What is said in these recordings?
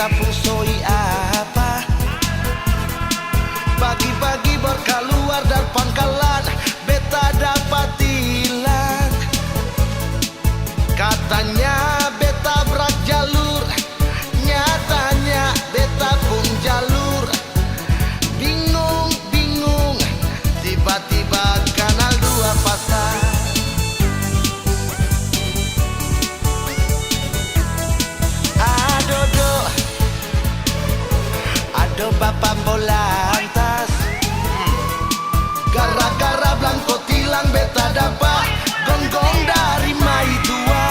beta fungsoi apa. Pagi-pagi berkeluar dari pangkalan, beta dapat hilang. Katanya beta berak jalur, nyatanya beta pun jalur. Bingung, tiba-tiba kanal 2 pasar. Ado bapak bolantas, gara-gara Blanco tilang beta dapat gonggong dari mai tua.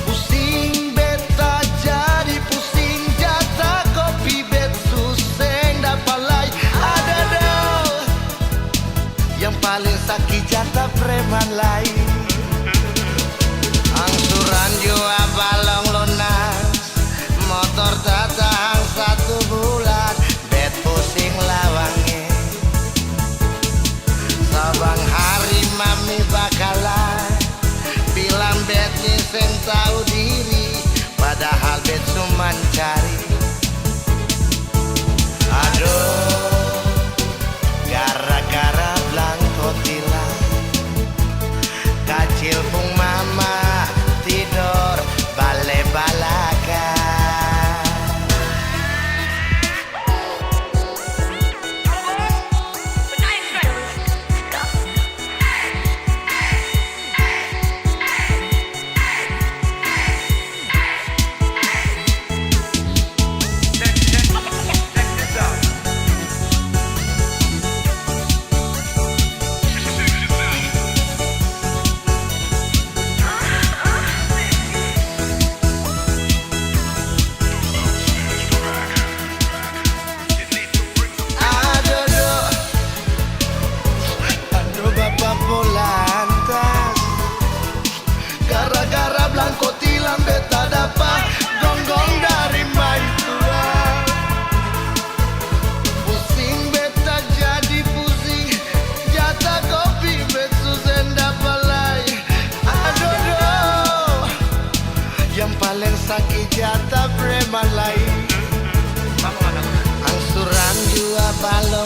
Pusing beta jadi pusing, jatah kopi bet suseng dapat lai. Ada dong yang paling sakit jatah preman lain. Angsuran jua balong lunas, motor datang 1 bulan, bet pusing lawange. Sabang hari mami bakalan bilang bet nyiseng tahu diri, padahal bet cuman cari. Aduh, gara-gara Blanco tilang, kacil pung mama tidur bale-balaka. Gara-gara Blanco tilang beta dapat gonggong dari mai tua. Pusing beta jadi pusing, jatah kopi bet susah dapat lai. Aduh, yang paling sakit jatah preman lain. Angsuran jua balong